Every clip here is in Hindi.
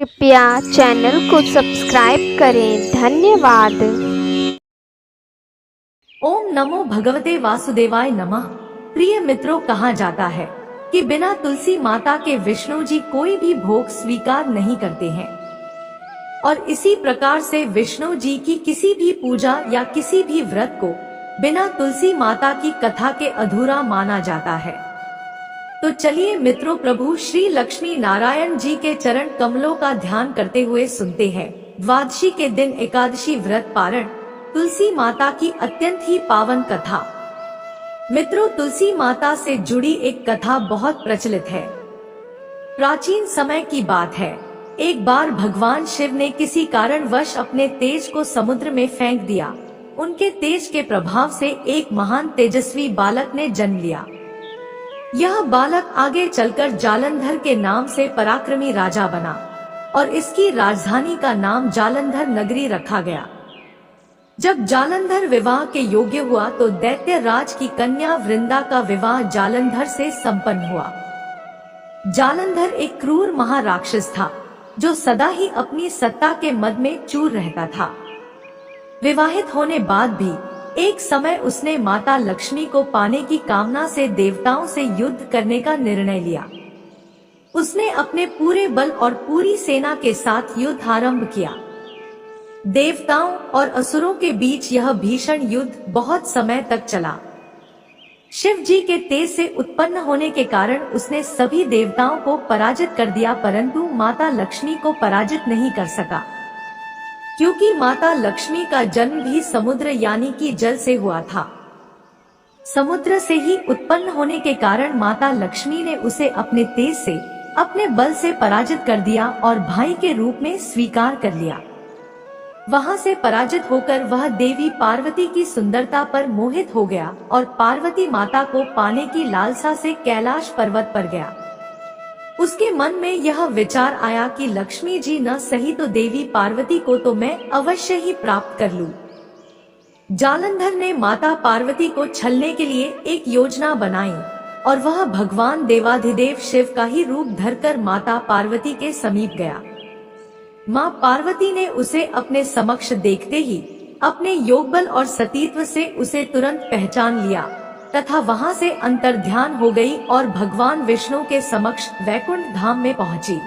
कृपया चैनल को सब्सक्राइब करें। धन्यवाद। ओम नमो भगवते वासुदेवाय नमः। प्रिय मित्रों, कहा जाता है कि बिना तुलसी माता के विष्णु जी कोई भी भोग स्वीकार नहीं करते हैं, और इसी प्रकार से विष्णु जी की किसी भी पूजा या किसी भी व्रत को बिना तुलसी माता की कथा के अधूरा माना जाता है। तो चलिए मित्रों, प्रभु श्री लक्ष्मी नारायण जी के चरण कमलों का ध्यान करते हुए सुनते हैं द्वादशी के दिन एकादशी व्रत पारण, तुलसी माता की अत्यंत ही पावन कथा। मित्रों, तुलसी माता से जुड़ी एक कथा बहुत प्रचलित है। प्राचीन समय की बात है। एक बार भगवान शिव ने किसी कारणवश अपने तेज को समुद्र में फेंक दिया। उनके तेज के प्रभाव से एक महान तेजस्वी बालक ने जन्म लिया। यह बालक आगे चलकर जालंधर के नाम से पराक्रमी राजा बना और इसकी राजधानी का नाम जालंधर नगरी रखा गया। जब जालंधर विवाह के योग्य हुआ तो दैत्य राज की कन्या वृंदा का विवाह जालंधर से संपन्न हुआ। जालंधर एक क्रूर महाराक्षस था जो सदा ही अपनी सत्ता के मद में चूर रहता था। विवाहित होने बाद भी एक समय उसने माता लक्ष्मी को पाने की कामना से देवताओं से युद्ध करने का निर्णय लिया। उसने अपने पूरे बल और पूरी सेना के साथ युद्ध आरंभ किया। देवताओं और असुरों के बीच यह भीषण युद्ध बहुत समय तक चला। शिव जी के तेज से उत्पन्न होने के कारण उसने सभी देवताओं को पराजित कर दिया, परंतु माता लक्ष्मी को पराजित नहीं कर सका, क्योंकि माता लक्ष्मी का जन्म भी समुद्र यानी कि जल से हुआ था। समुद्र से ही उत्पन्न होने के कारण माता लक्ष्मी ने उसे अपने तेज से, अपने बल से पराजित कर दिया और भाई के रूप में स्वीकार कर लिया। वहां से पराजित होकर वह देवी पार्वती की सुंदरता पर मोहित हो गया और पार्वती माता को पाने की लालसा से कैलाश पर्वत पर गया। उसके मन में यह विचार आया कि लक्ष्मी जी न सही तो देवी पार्वती को तो मैं अवश्य ही प्राप्त कर लूं। जालंधर ने माता पार्वती को छलने के लिए एक योजना बनाई और वह भगवान देवाधिदेव शिव का ही रूप धरकर माता पार्वती के समीप गया। माँ पार्वती ने उसे अपने समक्ष देखते ही अपने योगबल और सतीत्व से उसे तुरंत पहचान लिया तथा वहां से अंतर्ध्यान हो गई और भगवान विष्णु के समक्ष वैकुंठ धाम में पहुंची।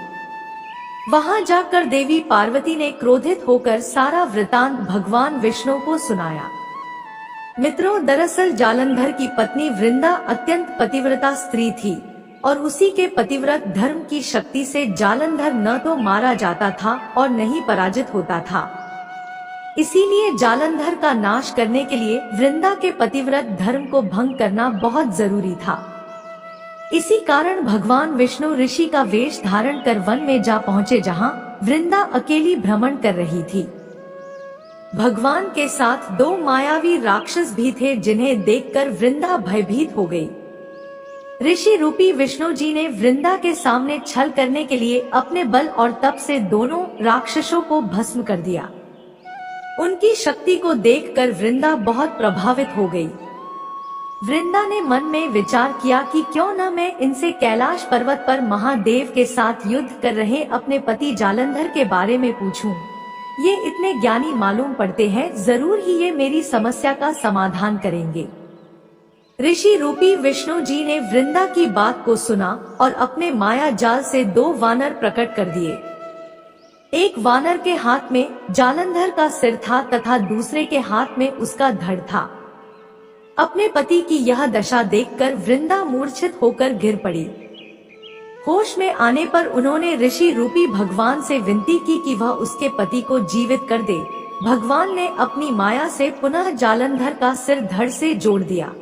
वहां जाकर देवी पार्वती ने क्रोधित होकर सारा वृतांत भगवान विष्णु को सुनाया। मित्रों, दरअसल जालंधर की पत्नी वृंदा अत्यंत पतिव्रता स्त्री थी और उसी के पतिव्रत धर्म की शक्ति से जालंधर न तो मारा जाता था और न ही पराजित होता था। इसीलिए जालंधर का नाश करने के लिए वृंदा के पतिव्रत धर्म को भंग करना बहुत जरूरी था। इसी कारण भगवान विष्णु ऋषि का वेश धारण कर वन में जा पहुँचे, जहाँ वृंदा अकेली भ्रमण कर रही थी। भगवान के साथ दो मायावी राक्षस भी थे, जिन्हें देखकर वृंदा भयभीत हो गई। ऋषि रूपी विष्णु जी ने वृंदा के सामने छल करने के लिए अपने बल और तप से दोनों राक्षसों को भस्म कर दिया। उनकी शक्ति को देखकर वृंदा बहुत प्रभावित हो गई। वृंदा ने मन में विचार किया कि क्यों न मैं इनसे कैलाश पर्वत पर महादेव के साथ युद्ध कर रहे अपने पति जालंधर के बारे में पूछूं। ये इतने ज्ञानी मालूम पड़ते हैं, जरूर ही ये मेरी समस्या का समाधान करेंगे। ऋषि रूपी विष्णु जी ने वृंदा की बात को सुना और अपने माया जाल से दो वानर प्रकट कर दिए। एक वानर के हाथ में जालंधर का सिर था तथा दूसरे के हाथ में उसका धड़ था। अपने पति की यह दशा देखकर वृंदा मूर्छित होकर गिर पड़ी। होश में आने पर उन्होंने ऋषि रूपी भगवान से विनती की कि वह उसके पति को जीवित कर दे। भगवान ने अपनी माया से पुनः जालंधर का सिर धड़ से जोड़ दिया,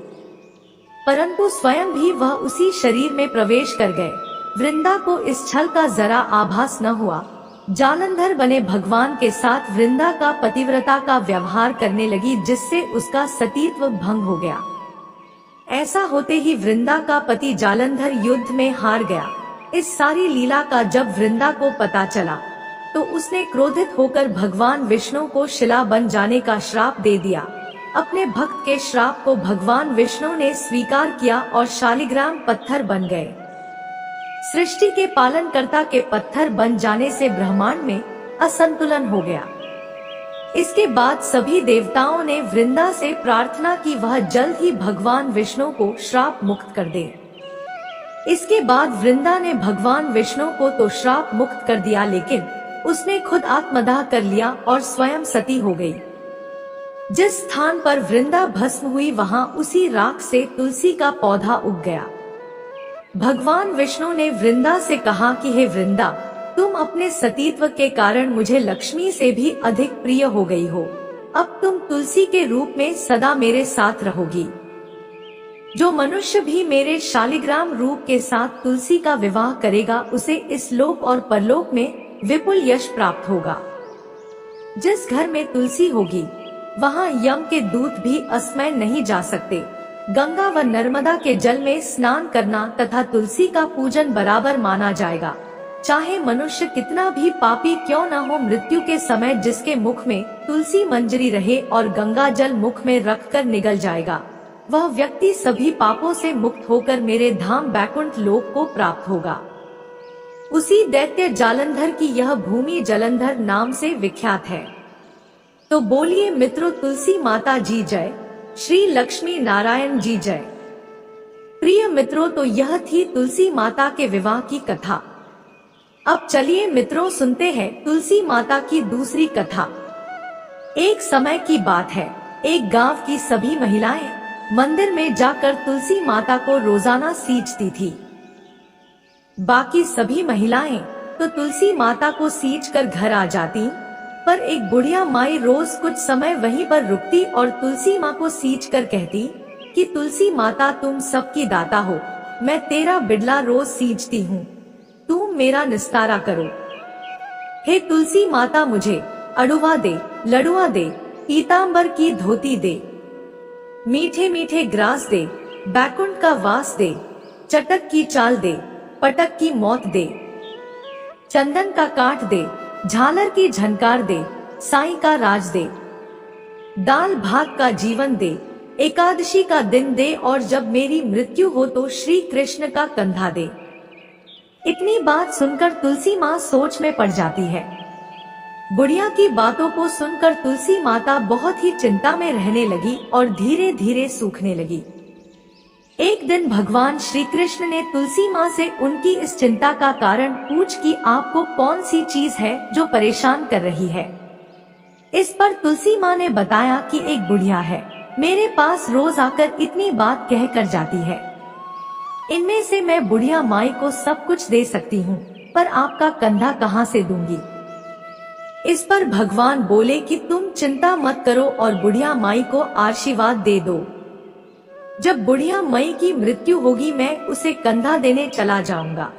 परंतु स्वयं भी वह उसी शरीर में प्रवेश कर गए। वृंदा को इस छल का जरा आभास न हुआ। जालंधर बने भगवान के साथ वृंदा का पतिव्रता का व्यवहार करने लगी, जिससे उसका सतीत्व भंग हो गया। ऐसा होते ही वृंदा का पति जालंधर युद्ध में हार गया। इस सारी लीला का जब वृंदा को पता चला तो उसने क्रोधित होकर भगवान विष्णु को शिला बन जाने का श्राप दे दिया। अपने भक्त के श्राप को भगवान विष्णु ने स्वीकार किया और शालिग्राम पत्थर बन गए। सृष्टि के पालनकर्ता के पत्थर बन जाने से ब्रह्मांड में असंतुलन हो गया। इसके बाद सभी देवताओं ने वृंदा से प्रार्थना की वह जल्द ही भगवान विष्णु को श्राप मुक्त कर दे। इसके बाद वृंदा ने भगवान विष्णु को तो श्राप मुक्त कर दिया, लेकिन उसने खुद आत्मदाह कर लिया और स्वयं सती हो गई। जिस स्थान पर वृंदा भस्म हुई वहां उसी राख से तुलसी का पौधा उग गया। भगवान विष्णु ने वृंदा से कहा कि हे वृंदा, तुम अपने सतीत्व के कारण मुझे लक्ष्मी से भी अधिक प्रिय हो गई हो। अब तुम तुलसी के रूप में सदा मेरे साथ रहोगी। जो मनुष्य भी मेरे शालिग्राम रूप के साथ तुलसी का विवाह करेगा उसे इस लोक और परलोक में विपुल यश प्राप्त होगा। जिस घर में तुलसी होगी वहां यम के दूत भी असमय नहीं जा सकते। गंगा व नर्मदा के जल में स्नान करना तथा तुलसी का पूजन बराबर माना जाएगा। चाहे मनुष्य कितना भी पापी क्यों न हो, मृत्यु के समय जिसके मुख में तुलसी मंजरी रहे और गंगा जल मुख में रखकर निगल जाएगा, वह व्यक्ति सभी पापों से मुक्त होकर मेरे धाम बैकुंठ लोक को प्राप्त होगा। उसी दैत्य जालंधर की यह भूमि जलंधर नाम से विख्यात है। तो बोलिए मित्रों, तुलसी माता जी जय, श्री लक्ष्मी नारायण जी जय। प्रिय मित्रों, तो यह थी तुलसी माता के विवाह की कथा। अब चलिए मित्रों सुनते हैं तुलसी माता की दूसरी कथा। एक समय की बात है, एक गांव की सभी महिलाएं मंदिर में जाकर तुलसी माता को रोजाना सींचती थी। बाकी सभी महिलाएं तो तुलसी माता को सींच कर घर आ जाती, पर एक बुढ़िया माई रोज कुछ समय वहीं पर रुकती और तुलसी माँ को सींच कर कहती कि तुलसी माता, तुम सबकी दाता हो, मैं तेरा बिडला रोज सींचती हूँ, तुम मेरा निस्तारा करो। हे तुलसी माता, मुझे अड़ुआ दे, लड़ुआ दे, पीतांबर की धोती दे, मीठे मीठे ग्रास दे, बैकुंठ का वास दे, चटक की चाल दे, पटक की मौत दे, चंदन का काट दे, झालर की झनकार दे, साईं का राज दे, दाल भात का जीवन दे, एकादशी का दिन दे, और जब मेरी मृत्यु हो तो श्री कृष्ण का कंधा दे। इतनी बात सुनकर तुलसी माँ सोच में पड़ जाती है। बुढ़िया की बातों को सुनकर तुलसी माता बहुत ही चिंता में रहने लगी और धीरे धीरे सूखने लगी। एक दिन भगवान श्री कृष्ण ने तुलसी माँ से उनकी इस चिंता का कारण पूछ कि आपको कौन सी चीज है जो परेशान कर रही है। इस पर तुलसी माँ ने बताया कि एक बुढ़िया है, मेरे पास रोज आकर इतनी बात कह कर जाती है। इनमें से मैं बुढ़िया माई को सब कुछ दे सकती हूँ, पर आपका कंधा कहाँ से दूंगी। इस पर भगवान बोले कि तुम चिंता मत करो और बुढ़िया माई को आशीर्वाद दे दो। जब बुढ़िया माई की मृत्यु होगी मैं उसे कंधा देने चला जाऊंगा।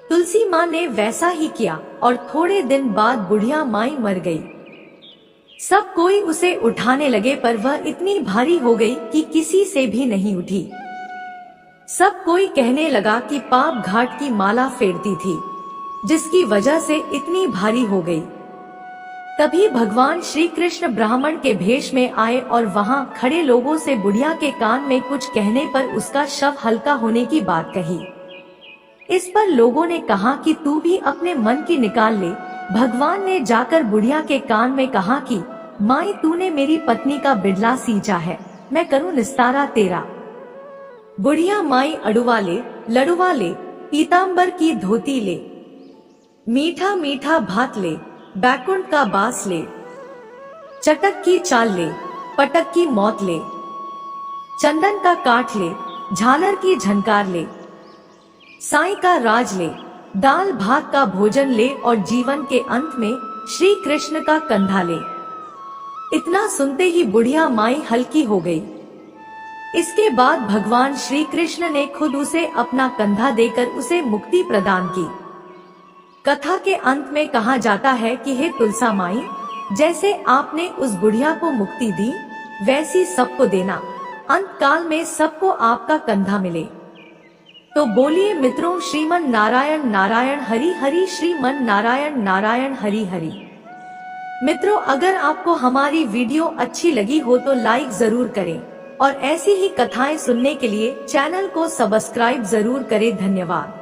तुलसी माँ ने वैसा ही किया और थोड़े दिन बाद बुढ़िया माई मर गई। सब कोई उसे उठाने लगे पर वह इतनी भारी हो गई कि किसी से भी नहीं उठी। सब कोई कहने लगा कि पाप घाट की माला फेरती थी, जिसकी वजह से इतनी भारी हो गई। तभी भगवान श्री कृष्ण ब्राह्मण के भेष में आए और वहां खड़े लोगों से बुढ़िया के कान में कुछ कहने पर उसका शव हल्का होने की बात कही। इस पर लोगों ने कहा कि तू भी अपने मन की निकाल ले। भगवान ने जाकर बुढ़िया के कान में कहा कि माई, तूने मेरी पत्नी का बिडला सींचा है, मैं करूं निस्तारा तेरा। बुढ़िया माई अड़ुआ ले, लड़ुआ ले, पीतांबर की धोती ले, मीठा मीठा भात ले, बैकुंठ का बास ले, चटक की चाल ले, पटक की मौत ले, चंदन का काट ले, झालर की झनकार ले, साईं का राज ले, दाल भात का भोजन ले और जीवन के अंत में श्री कृष्ण का कंधा ले। इतना सुनते ही बुढ़िया माई हल्की हो गई। इसके बाद भगवान श्री कृष्ण ने खुद उसे अपना कंधा देकर उसे मुक्ति प्रदान की। कथा के अंत में कहा जाता है कि हे तुलसा माई, जैसे आपने उस बुढ़िया को मुक्ति दी वैसी सबको देना, अंत काल में सबको आपका कंधा मिले। तो बोलिए मित्रों, श्रीमन नारायण नारायण हरि हरि, श्रीमन नारायण नारायण हरि हरि। मित्रों, अगर आपको हमारी वीडियो अच्छी लगी हो तो लाइक जरूर करें और ऐसी ही कथाएं सुनने के लिए चैनल को सब्सक्राइब जरूर करें। धन्यवाद।